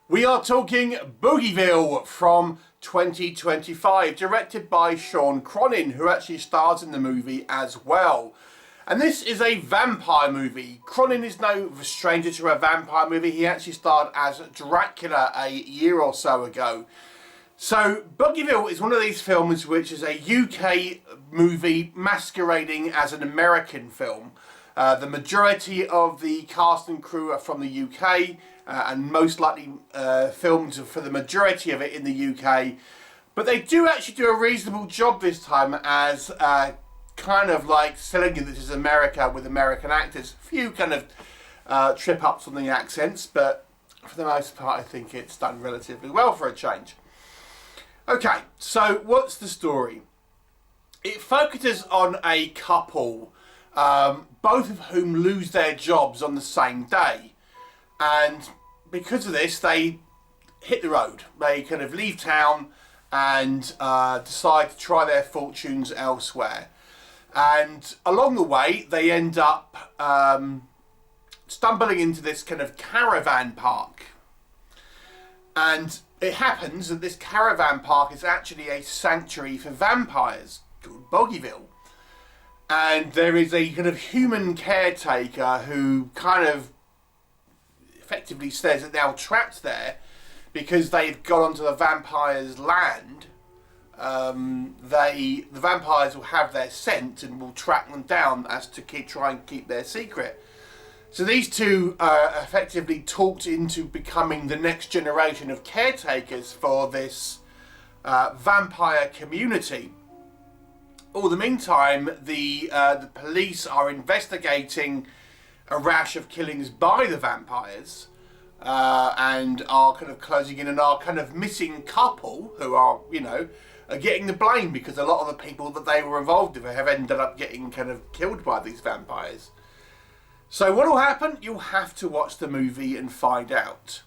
We are talking Bogieville from 2025, directed by Sean Cronin, who actually stars in the movie as well. And this is a vampire movie. Cronin is no stranger to a vampire movie. He actually starred as Dracula a year or so ago. So Bogieville is one of these films which is a UK movie masquerading as an American film. The majority of the cast and crew are from the UK and most likely filmed for the majority of it in the UK. But they do actually do a reasonable job this time as kind of like selling you this is America with American actors. A few kind of trip ups on the accents, but for the most part I think it's done relatively well for a change. Okay, so what's the story? It focuses on a couple, both of whom lose their jobs on the same day. And because of this, they hit the road. They kind of leave town and decide to try their fortunes elsewhere. And along the way, they end up stumbling into this kind of caravan park. And it happens that this caravan park is actually a sanctuary for vampires called Bogieville. And there is a kind of human caretaker who kind of effectively says that they're trapped there because they've got onto the vampires' land. The vampires will have their scent and will track them down as to try and keep their secret. So these two are effectively talked into becoming the next generation of caretakers for this vampire community. All the meantime, the police are investigating a rash of killings by the vampires and are kind of closing in on our kind of missing couple who are, you know, are getting the blame because a lot of the people that they were involved with have ended up getting kind of killed by these vampires. So what will happen? You'll have to watch the movie and find out.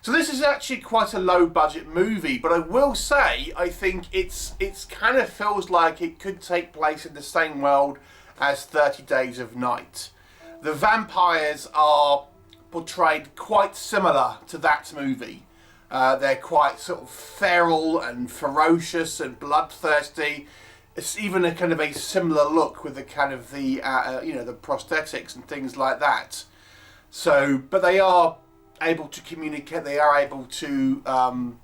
So this is actually quite a low budget movie, but I will say I think it's kind of feels like it could take place in the same world as 30 Days of Night. The vampires are portrayed quite similar to that movie. They're quite sort of feral and ferocious and bloodthirsty. It's even a kind of a similar look with the kind of the the prosthetics and things like that. So, but they are able to communicate. They are able to have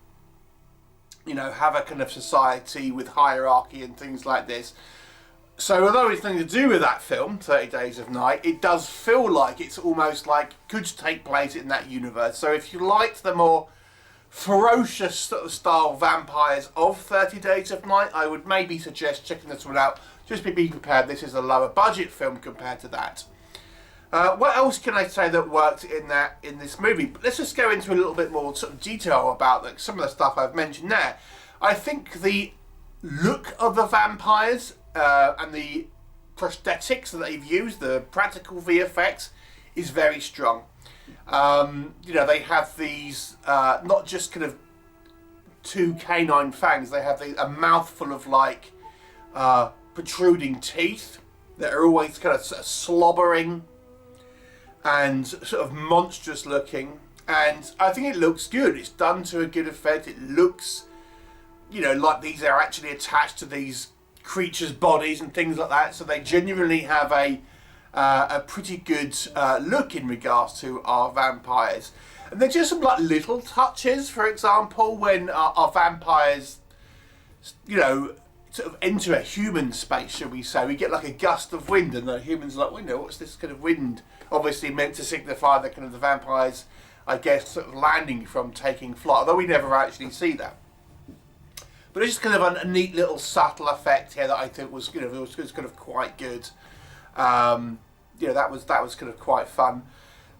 a kind of society with hierarchy and things like this. So although it's nothing to do with that film, 30 Days of Night, it does feel like it's almost like could take place in that universe. So if you liked the more ferocious sort of style vampires of 30 Days of Night, I would maybe suggest checking this one out. Just be prepared, this is a lower budget film compared to that. What else can I say that worked in this movie? But let's just go into a little bit more sort of detail about some of the stuff I've mentioned there. I think the look of the vampires and the prosthetics that they've used, the practical VFX, is very strong. They have these not just kind of two canine fangs, they have a mouthful of like protruding teeth that are always kind of slobbering and sort of monstrous looking, and I think it looks good. It's done to a good effect. It looks, like these are actually attached to these creatures' bodies and things like that, so they genuinely have a pretty good look in regards to our vampires. And there's just some like little touches, for example, when our vampires, sort of enter a human space, shall we say. We get like a gust of wind and the humans are like, what's this kind of wind? Obviously meant to signify the kind of the vampires, I guess, sort of landing from taking flight, although we never actually see that. But it's just kind of a neat little subtle effect here that I think was, was kind of quite good. That was kind of quite fun.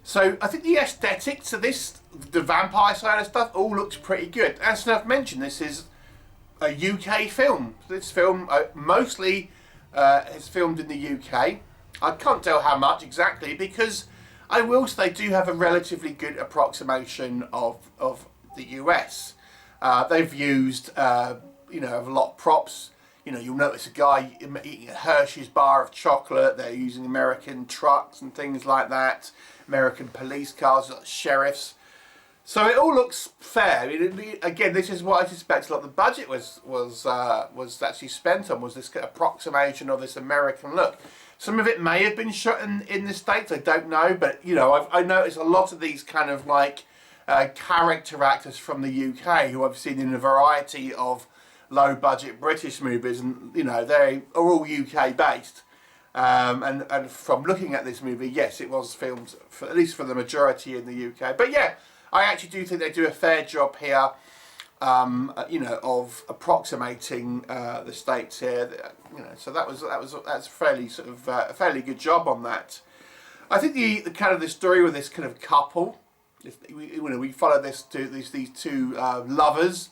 So I think the aesthetics of this, the vampire side of stuff, all looks pretty good. As I've mentioned, this is a UK film. This film mostly is filmed in the UK. I can't tell how much exactly, because I will say they do have a relatively good approximation of the US. They've used, you know, a lot of props. You know, you'll notice a guy eating a Hershey's bar of chocolate. They're using American trucks and things like that. American police cars, like sheriffs. So it all looks fair. I mean, again, this is what I suspect a lot of the budget was actually spent on, was this approximation of this American look. Some of it may have been shot in the States, I don't know, but you know, I noticed a lot of these kind of like character actors from the UK who I've seen in a variety of low budget British movies, and you know, they are all UK based. And from looking at this movie, yes, it was filmed for, at least for the majority, in the UK. But yeah, I actually do think they do a fair job here, you know, of approximating the States here. You know, so that's fairly sort of a fairly good job on that. I think the kind of the story with this kind of couple, we follow these two lovers.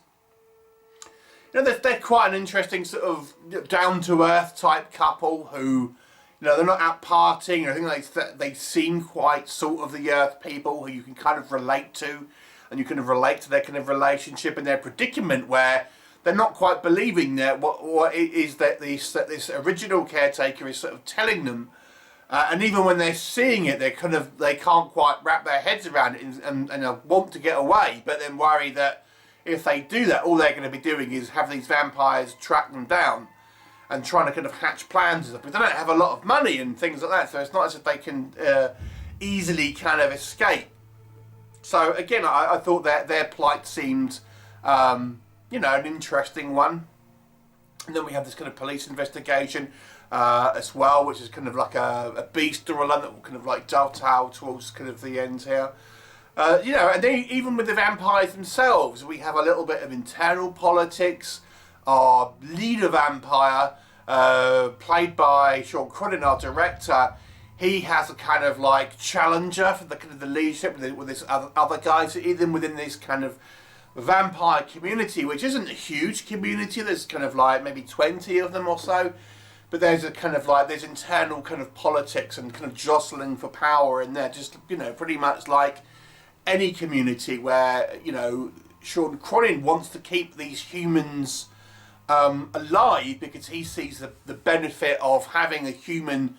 You know, they're quite an interesting sort of down to earth type couple who, you know, they're not out partying or anything. They seem quite sort of the earth people who you can kind of relate to, and you kind of relate to their kind of relationship and their predicament, where they're not quite believing that what it is that this original caretaker is sort of telling them, and even when they're seeing it, they can't quite wrap their heads around it, and want to get away, but then worry that if they do that, all they're going to be doing is have these vampires track them down and trying to kind of hatch plans and stuff. But they don't have a lot of money and things like that, so it's not as if they can easily kind of escape. So again, I thought that their plight seemed, you know, an interesting one. And then we have this kind of police investigation as well, which is kind of like a B storyline that will kind of like dovetail towards kind of the end here. You know, and then even with the vampires themselves, we have a little bit of internal politics. Our leader vampire, played by Sean Cronin, our director, he has a kind of like challenger for the kind of the leadership with this other guys, even within this kind of vampire community, which isn't a huge community. There's kind of like maybe 20 of them or so, but there's a kind of like there's internal kind of politics and kind of jostling for power in there. Just, you know, pretty much like any community where, you know, Sean Cronin wants to keep these humans alive because he sees the benefit of having a human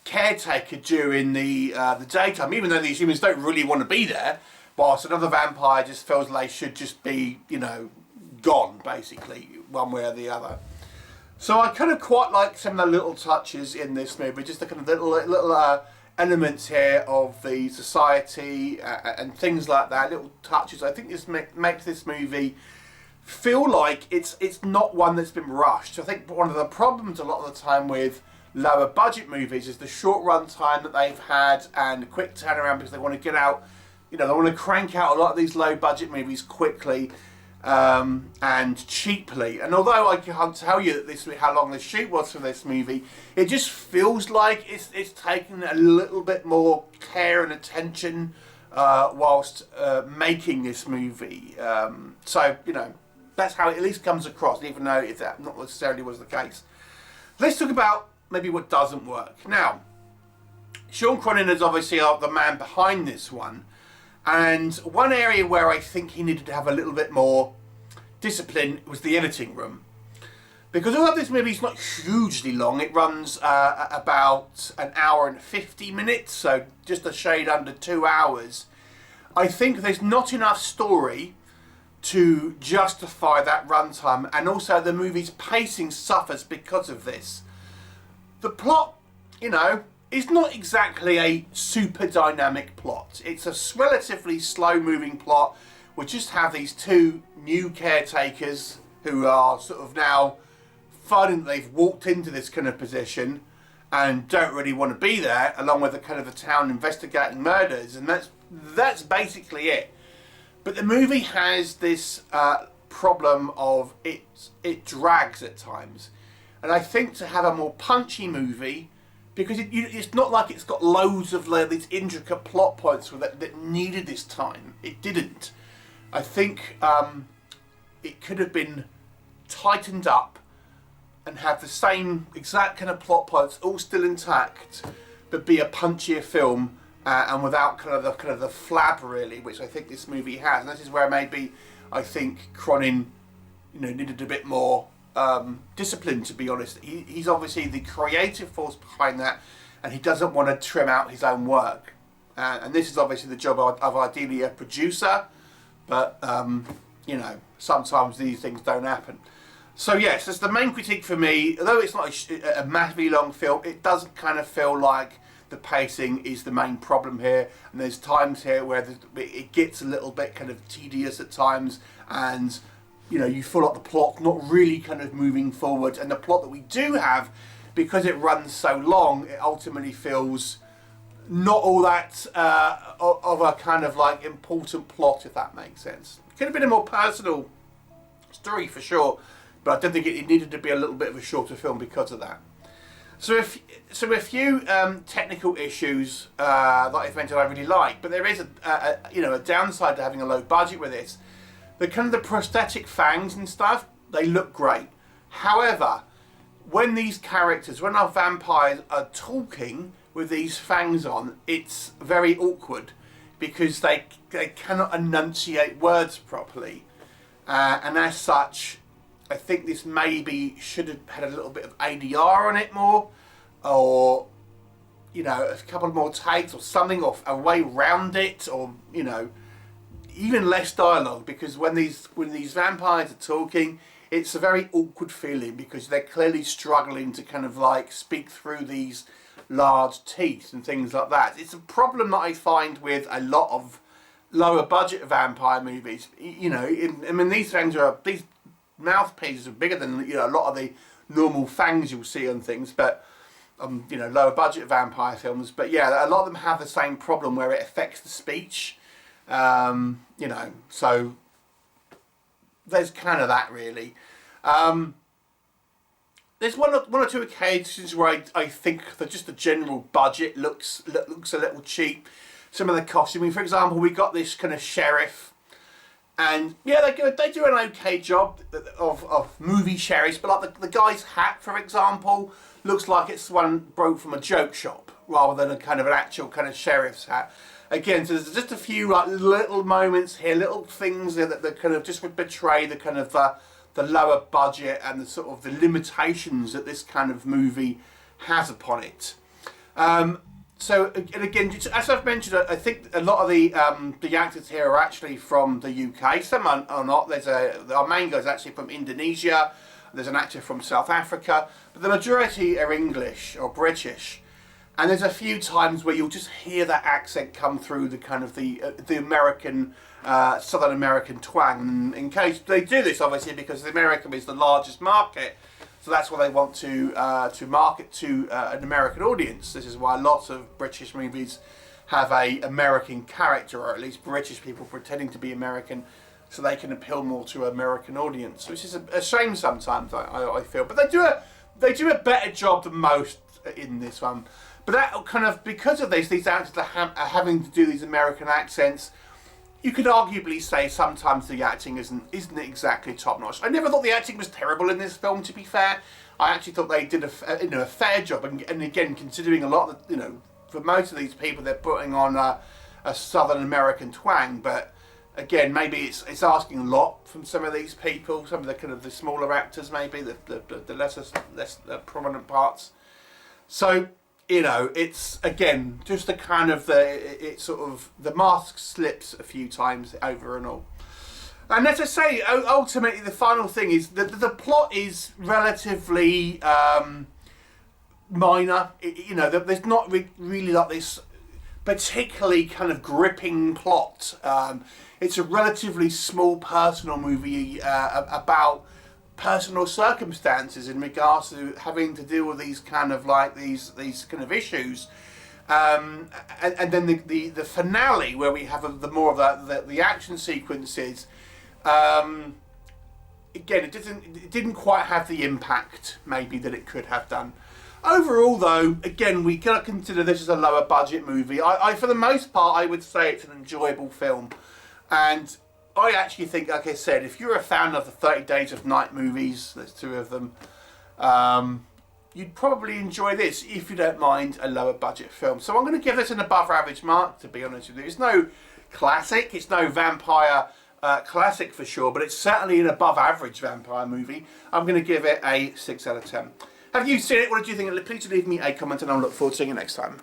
caretaker during the daytime, even though these humans don't really want to be there, whilst another vampire just feels they should just be, you know, gone, basically, one way or the other. So I kind of quite like some of the little touches in this movie, just the kind of little elements here of the society and things like that, little touches. I think this makes this movie feel like it's not one that's been rushed. I think one of the problems a lot of the time with lower budget movies is the short run time that they've had and the quick turnaround, because they want to get out, you know, they want to crank out a lot of these low budget movies quickly and cheaply. And although I can't tell you that how long the shoot was for this movie, it just feels like it's taken a little bit more care and attention whilst making this movie. So, you know, that's how it at least comes across, even though if that not necessarily was the case. Let's talk about maybe what doesn't work. Now, Sean Cronin is obviously the man behind this one. And one area where I think he needed to have a little bit more discipline was the editing room. Because although this movie is not hugely long, it runs about an hour and 50 minutes, so just a shade under 2 hours. I think there's not enough story to justify that runtime, and also the movie's pacing suffers because of this. The plot, you know, it's not exactly a super dynamic plot. It's a relatively slow moving plot. We just have these two new caretakers who are sort of now finding that they've walked into this kind of position and don't really want to be there, along with the kind of the town investigating murders, and that's basically it. But the movie has this problem of it drags at times. And I think to have a more punchy movie, because it's not like it's got loads of these intricate plot points that needed this time. It didn't. I think it could have been tightened up and have the same exact kind of plot points all still intact, but be a punchier film and without kind of the flab really, which I think this movie has. And this is where maybe I think Cronin, needed a bit more discipline, to be honest. He's obviously the creative force behind that, and he doesn't want to trim out his own work. And this is obviously the job of ideally a producer, but sometimes these things don't happen. So yes, that's the main critique for me. Although it's not a massively long film, it does kind of feel like the pacing is the main problem here, and there's times here where it gets a little bit kind of tedious at times, and you feel like the plot not really kind of moving forward, and the plot that we do have, because it runs so long, it ultimately feels not all that of a kind of like important plot, if that makes sense. It could have been a more personal story for sure, but I don't think it needed to be a little bit of a shorter film because of that. So a few technical issues that I've mentioned I really like, but there is a downside to having a low budget with this. The kind of the prosthetic fangs and stuff, they look great. However, when our vampires are talking with these fangs on, it's very awkward because they cannot enunciate words properly, and as such, I think this maybe should have had a little bit of ADR on it more, or a couple more takes or something, or a way round it, or even less dialogue, because when these vampires are talking, it's a very awkward feeling because they're clearly struggling to kind of like speak through these large teeth and things like that. It's a problem that I find with a lot of lower budget vampire movies. These mouthpieces are bigger than a lot of the normal fangs you'll see on things, but lower budget vampire films. But yeah, a lot of them have the same problem where it affects the speech. So there's kind of that really. There's one or two occasions where I think that just the general budget looks a little cheap. Some of the costuming, for example, we got this kind of sheriff, and yeah, they do an okay job of movie sheriffs, but like the guy's hat, for example, looks like it's one broke from a joke shop rather than a kind of an actual kind of sheriff's hat. Again, so there's just a few like little moments here, little things that kind of just would betray the kind of the lower budget and the sort of the limitations that this kind of movie has upon it. So, and again, as I've mentioned, I think a lot of the actors here are actually from the UK. Some are not. Our main guy is actually from Indonesia. There's an actor from South Africa, but the majority are English or British. And there's a few times where you'll just hear that accent come through the kind of the American, Southern American twang. And in case they do this, obviously, because America is the largest market, so that's what they want to market to an American audience. This is why lots of British movies have a American character, or at least British people pretending to be American, so they can appeal more to an American audience, which is a shame sometimes, I feel. But they do a better job than most in this one. But that kind of, because of this, these actors are having to do these American accents. You could arguably say sometimes the acting isn't exactly top notch. I never thought the acting was terrible in this film, to be fair. I actually thought they did a fair job. And again, considering a lot of, for most of these people, they're putting on a Southern American twang. But again, maybe it's asking a lot from some of these people, some of the kind of the smaller actors, maybe the less prominent parts. So, it's again just the kind of the mask slips a few times over and all. And as I say, ultimately the final thing is that the plot is relatively minor. There's not really like this particularly kind of gripping plot. It's a relatively small personal movie about personal circumstances in regards to having to deal with these kind of like these kind of issues, and then the finale where we have the more of the action sequences. Again, it didn't quite have the impact maybe that it could have done. Overall, though, again, we gotta consider this as a lower budget movie. I for the most part, I would say it's an enjoyable film, and I actually think, like I said, if you're a fan of the 30 Days of Night movies, there's two of them, you'd probably enjoy this if you don't mind a lower budget film. So I'm going to give this an above average mark, to be honest with you. It's no classic, it's no vampire classic for sure, but it's certainly an above average vampire movie. I'm going to give it a 6 out of 10. Have you seen it? What did you think? Please leave me a comment and I'll look forward to seeing you next time.